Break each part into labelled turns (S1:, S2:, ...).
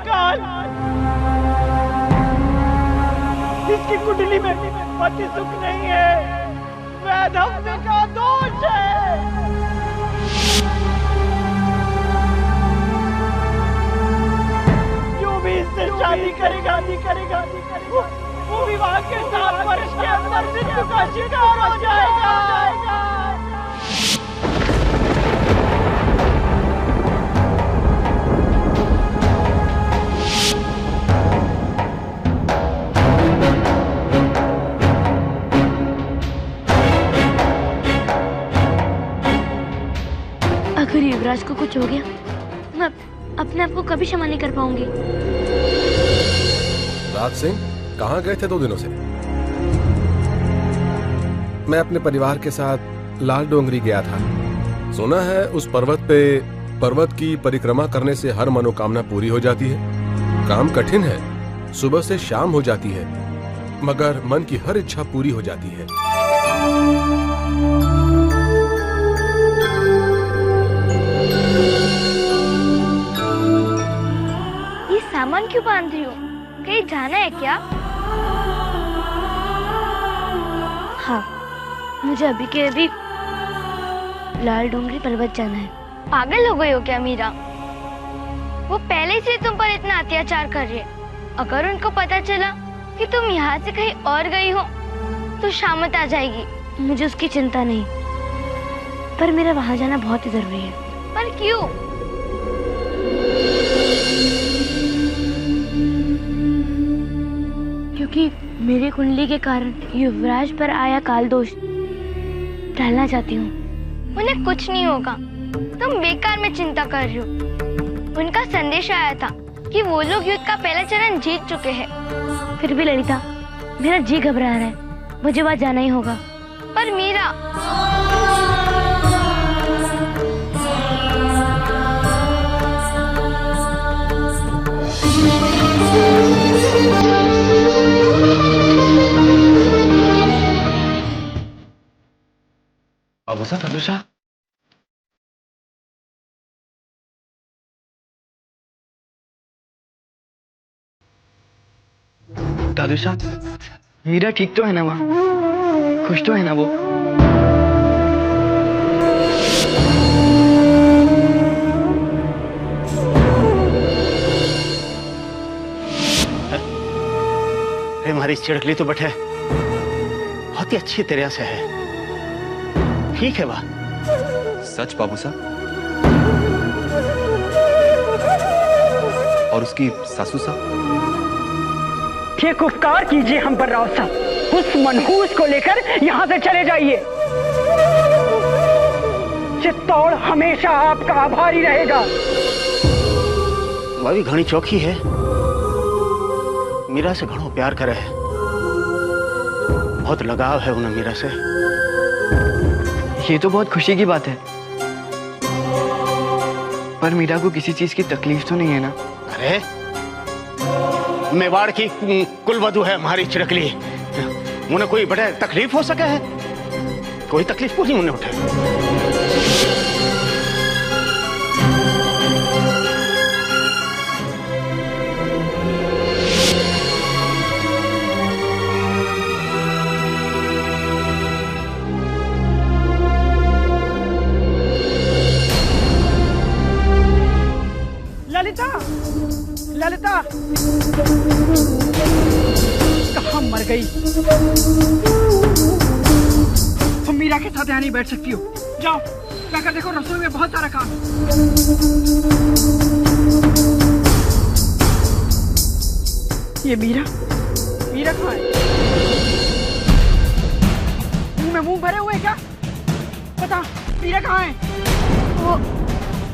S1: काल। इसकी कुंडली में पति सुख नहीं है, वैधव्य का दोष है। जो भी इससे शादी करेगा वो विवाह के 7 वर्ष के अंदर मृत्यु का शिकार हो जाएगा।
S2: अगर युवराज को कुछ हो गया, मैं अपने आप को कभी क्षमा नहीं कर पाऊंगी।
S3: राज सिंह, कहाँ गए थे 2 दिनों से? मैं अपने परिवार के साथ लाल डोंगरी गया था। सुना है उस पर्वत की परिक्रमा करने से हर मनोकामना पूरी हो जाती है। काम कठिन है, सुबह से शाम हो जाती है, मगर मन की हर इच्छा पूरी हो जाती है।
S2: ये सामान क्यों बांध रही हो? कहीं जाना है क्या? हाँ, मुझे अभी के अभी लाल डोंगरी पर्वत जाना है। पागल हो गई हो क्या मीरा? वो पहले से तुम पर इतना अत्याचार कर रही है। अगर उनको पता चला कि तुम यहाँ से कहीं और गई हो तो शामत आ जाएगी। मुझे उसकी चिंता नहीं, पर मेरा वहाँ जाना बहुत ही जरूरी है। पर क्यों? क्योंकि मेरी कुंडली के कारण युवराज पर आया काल दोष टालना चाहती हूँ। उन्हें कुछ नहीं होगा, तुम बेकार में चिंता कर रही हो। उनका संदेश आया था कि वो लोग युद्ध का पहला चरण जीत चुके हैं। फिर भी ललिता, मेरा जी घबरा रहा है, मुझे वहाँ जाना ही होगा। पर मीरा,
S4: बाबूसा, दादूसा, दादूसा, मीरा ठीक तो है ना? वहाँ खुश तो है ना वो?
S1: हमारी चिड़कली तो बटे बहुत ही अच्छी तरह से है। ठीक है वाह।
S4: सच बाबूसा? और उसकी सासू साहब?
S5: एक उपकार कीजिए हम पर राव साहब, उस मनहूस को लेकर यहाँ से चले जाइए। चित्तौड़ हमेशा आपका आभारी रहेगा।
S1: वह भी घनी चौकी है, मीरा से घणो प्यार करे है, बहुत लगाव है उन्हें मीरा से।
S5: ये तो बहुत खुशी की बात है, पर मीरा को किसी चीज की तकलीफ तो नहीं है ना?
S1: अरे मेवाड़ की कुलवधू है हमारी चिड़कली, उन्हें कोई बड़े तकलीफ हो सके है? कोई तकलीफ पूरी उन्हें उठे।
S5: ललिता, ललिता कहाँ मर गई? तुम मीरा के साथ यहाँ नहीं बैठ सकती हो। जाओ जाकर देखो, रसोई में बहुत सारा काम। ये मीरा, मीरा कहाँ है? मुंह में मुंह भरे हुए क्या? बता, मीरा कहाँ है?
S2: वो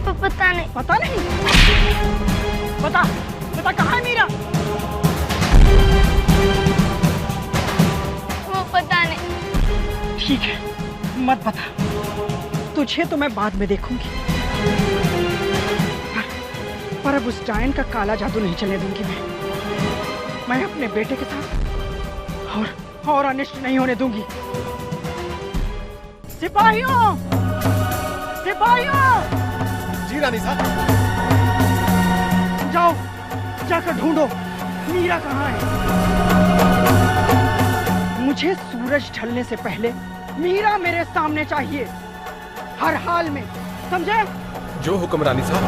S2: पता नहीं।
S5: पता नहीं? बता, बता कहाँ है मीरा?
S2: वो पता नहीं।
S5: ठीक है, मत बता, तुझे तो मैं बाद में देखूंगी, पर अब उस डायन का काला जादू नहीं चलने दूंगी। मैं अपने बेटे के साथ और अनिष्ट नहीं होने दूंगी। सिपाहियों, सिपाहियों!
S3: जी रानी साहब।
S5: जाकर ढूंढो मीरा कहाँ है। मुझे सूरज ढलने से पहले मीरा मेरे सामने चाहिए, हर हाल में, समझे?
S3: जो हुक्म रानी साहब।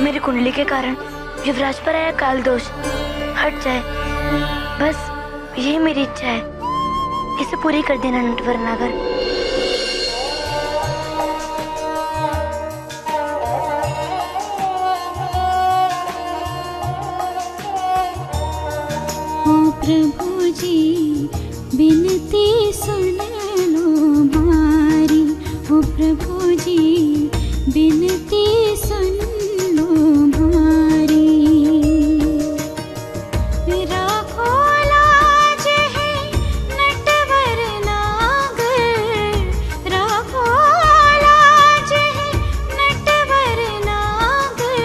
S2: मेरी कुंडली के कारण युवराज पर आया काल दोष हट जाए, बस यही मेरी इच्छा है। इसे पूरी कर देना नटवर नागर।
S6: ओ प्रभु जी बिनती सुन लो मारी, ओ प्रभु जी बिनती सुन लो मारी। राखो लाज है नटवर नागर, राखो लाज है नटवर नागर,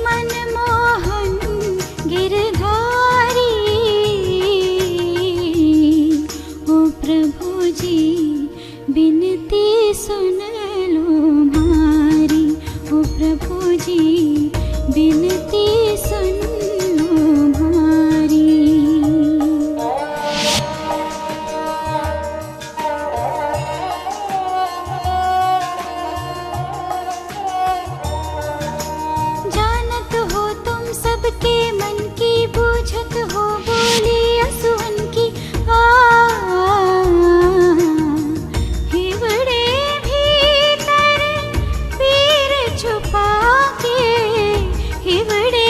S6: मनमोहन गिरधारी। ओ प्रभु जी बिनती सुन लो मारी, ओ प्रभु जी बिनती सुन लो मारी। जानत हो तुम सबके मन की, बूझत हो बोली असुवन की। हिवड़े भीतर पीर छुपा के, हिवड़े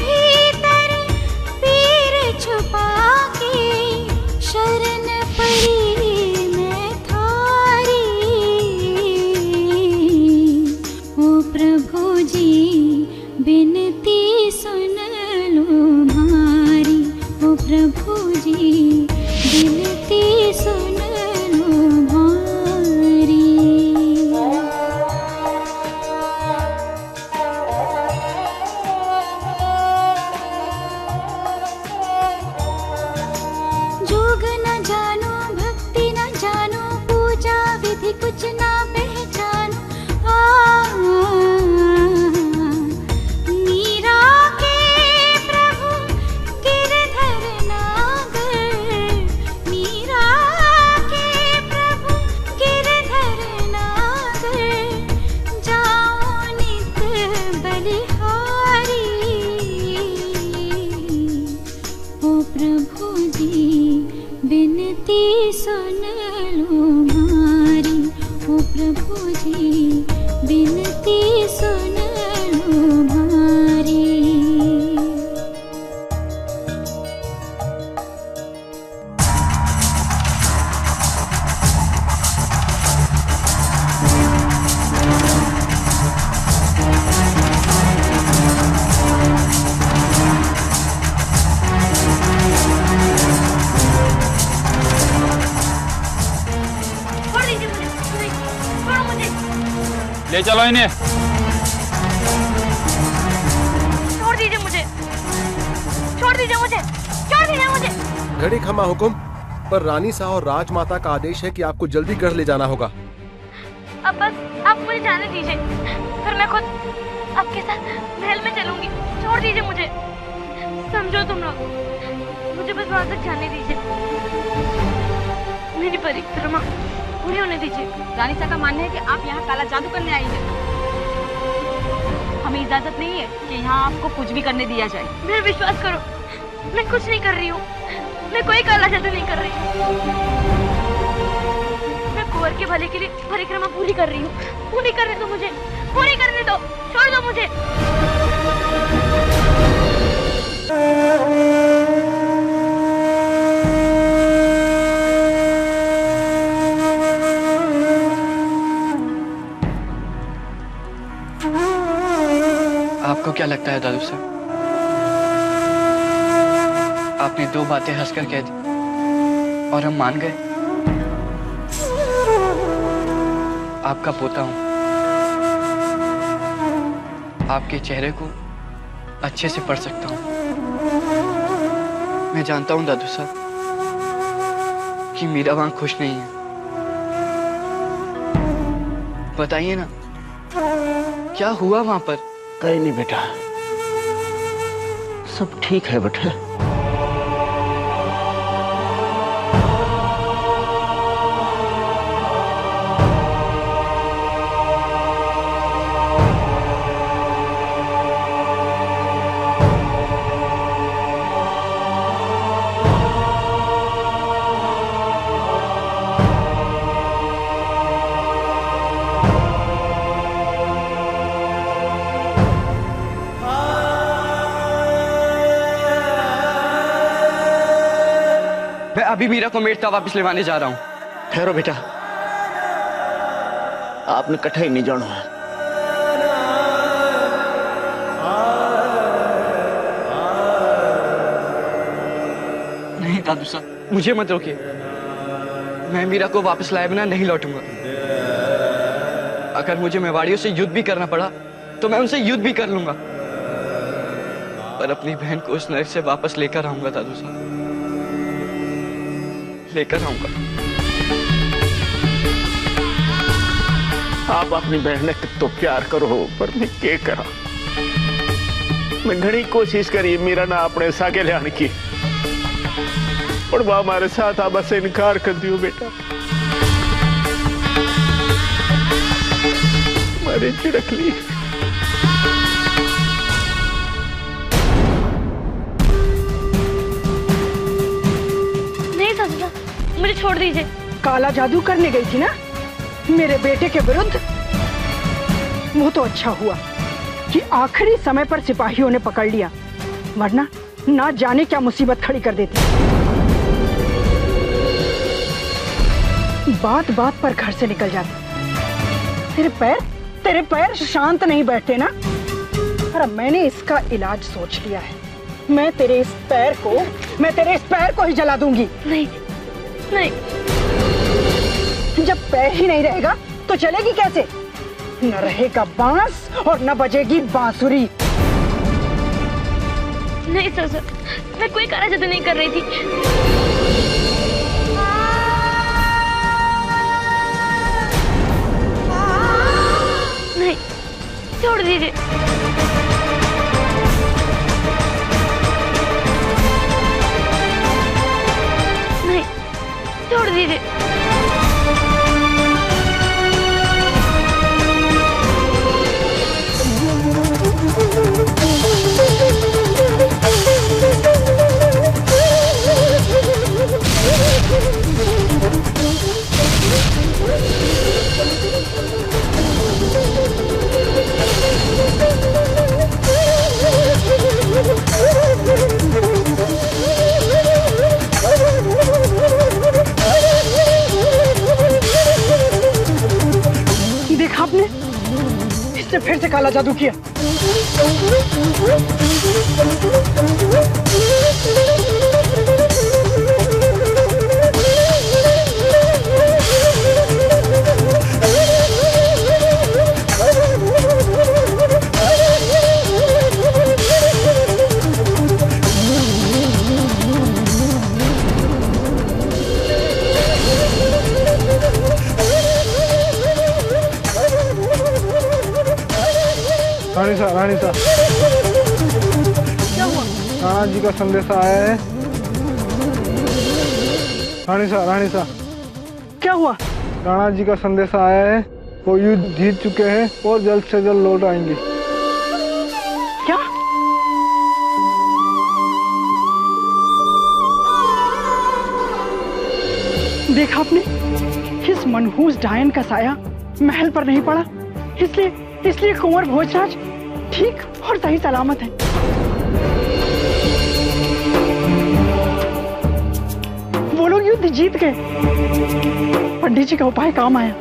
S6: भीतर पीर छुपा के, शरण पड़ी मैं थारी। ओ प्रभु जी बिनती सुन लो मारी, ओ प्रभु जी बिनती सुन लो मारी। जोग न जानो भक्ति न जानो, पूजा विधि कुछ ना पहचानो। मीरा के प्रभु गिरधर नागर, मीरा के प्रभु गिरधर नागर, जाओ नित बलिहारी। ओ प्रभु जी बिनती सुन लो मारी, ओ प्रभु जी बिनती सुन लो मारी।
S2: छोड़ दीजिए मुझे, नहीं, छोड़ो मुझे,
S7: ले चलो इन्हें।
S2: छोड़ दीजिए मुझे, छोड़ दीजिए मुझे, छोड़ दीजिए मुझे।
S3: घड़ी खमा हुक्म, पर रानी साहब और राजमाता का आदेश है कि आपको जल्दी घर ले जाना होगा।
S2: अब बस आप मुझे जाने दीजिए, फिर मैं खुद आपके साथ महल में चलूंगी। छोड़ दीजिए मुझे, समझो तुम लोग, मुझे बस वहां तक जाने दीजिए। मेरी परिक्रमा पूरी होने दीजिए।
S8: रानी सा का मानना है कि आप यहाँ काला जादू करने आई हैं। हमें इजाजत नहीं है कि यहाँ आपको कुछ भी करने दिया जाए।
S2: मेरा विश्वास करो, मैं कुछ नहीं कर रही हूँ, मैं कोई काला जादू नहीं कर रही हूँ। मैं कुंवर के भले के लिए परिक्रमा पूरी कर रही हूँ। पूरी करने दो मुझे, पूरी करने दो, छोड़ दो मुझे।
S4: आपको क्या लगता है दादू साहब, आपने दो बातें हंसकर कह दी और हम मान गए? आपका पोता हूं, आपके चेहरे को अच्छे से पढ़ सकता हूं। मैं जानता हूँ दादू साहब कि मीरा वहां खुश नहीं है। बताइए ना, क्या हुआ वहां पर?
S9: कहीं नहीं बेटा, सब ठीक है बेटा।
S4: मैं अभी मीरा को मेड़ता वापस लेवाने जा रहा हूँ।
S9: ठहरो बेटा, आपने कठे नहीं जाना है।
S4: नहीं दादू साहब, मुझे मत रोकिए। मैं मीरा को वापस लाए बिना नहीं लौटूंगा। अगर मुझे मेवाड़ियों से युद्ध भी करना पड़ा तो मैं उनसे युद्ध भी कर लूंगा, पर अपनी बहन को उस नरक से वापस लेकर आऊंगा दादू साहब, लेकर आऊंगा।
S9: आप अपनी बहन ने तो प्यार करो, पर मैं क्या करा। मैं घनी कोशिश करी मीरा ना अपने सागे लाने की, पर वो हमारे साथ आप बस इनकार कर दियो बेटा। मारे झिड़क ली।
S2: नहीं ससुरा, मुझे छोड़ दीजिए।
S5: काला जादू करने गई थी ना मेरे बेटे के विरुद्ध। वो तो अच्छा हुआ कि आखिरी समय पर सिपाहियों ने पकड़ लिया, वरना ना जाने क्या मुसीबत खड़ी कर देती। बात बात पर घर से निकल जाती। तेरे पैर शांत नहीं बैठते ना। और मैंने इसका इलाज सोच लिया है। मैं तेरे इस पैर को ही जला दूंगी।
S2: नहीं नहीं,
S5: जब पैर ही नहीं रहेगा तो चलेगी कैसे? न रहेगा बांस और न बजेगी बांसुरी।
S2: नहीं ससुर, मैं कोई काला जादू नहीं कर रही थी। नहीं, छोड़ दीजिए। नहीं, छोड़ दीजिए।
S5: देखा आपने, इसने फिर से काला जादू किया।
S10: रानी सा,
S5: क्या हुआ?
S10: राणा जी का संदेशा आया है। रानी सा,
S5: क्या हुआ?
S10: राणा जी का संदेशा आया है। वो युद्ध जीत चुके हैं और जल्द से जल्द लौट आएंगे।
S5: क्या? देखा आपने, इस मनहूस डायन का साया महल पर नहीं पड़ा, इसलिए कुंवर भोजराज ठीक और सही सलामत है। वो लोग युद्ध जीत गए। पंडित जी का उपाय काम आया।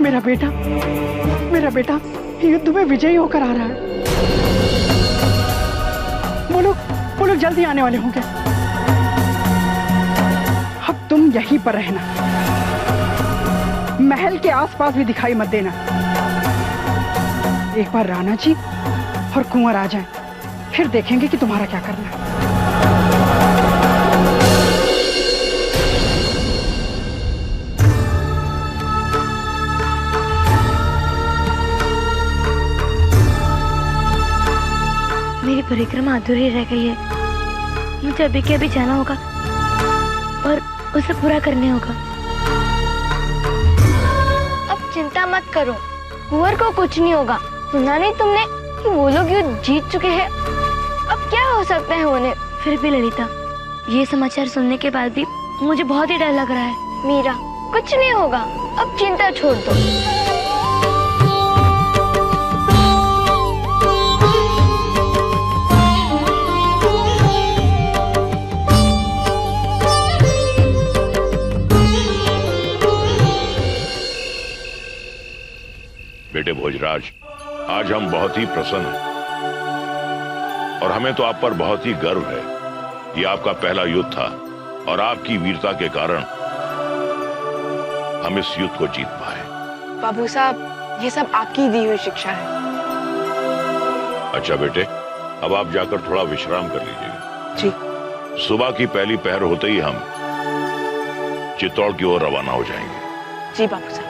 S5: मेरा बेटा युद्ध में विजयी होकर आ रहा है। वो लोग जल्दी आने वाले होंगे। अब तुम यहीं पर रहना, महल के आसपास भी दिखाई मत देना। एक बार राणा जी और कुंवर आ जाएं, फिर देखेंगे कि तुम्हारा क्या करना है।
S2: अधूरी रह गई है। मुझे अभी के अभी जाना होगा और उसे पूरा करने होगा। अब चिंता मत करो, कुंवर को कुछ नहीं होगा। सुना नहीं तुमने कि वो लोग युद्ध जीत चुके हैं? अब क्या हो सकता है उन्हें? फिर भी ललिता, ये समाचार सुनने के बाद भी मुझे बहुत ही डर लग रहा है। मीरा, कुछ नहीं होगा, अब चिंता छोड़ दो।
S11: बेटे भोजराज, आज हम बहुत ही प्रसन्न हैं और हमें तो आप पर बहुत ही गर्व है। ये आपका पहला युद्ध था और आपकी वीरता के कारण हम इस युद्ध को जीत पाए।
S12: बाबू साहब, ये सब आपकी दी हुई शिक्षा है।
S11: अच्छा बेटे, अब आप जाकर थोड़ा विश्राम कर लीजिएगा।
S12: जी।
S11: सुबह की पहली पहर होते ही हम चित्तौड़ की ओर रवाना हो जाएंगे।
S12: जी बाबू साहब।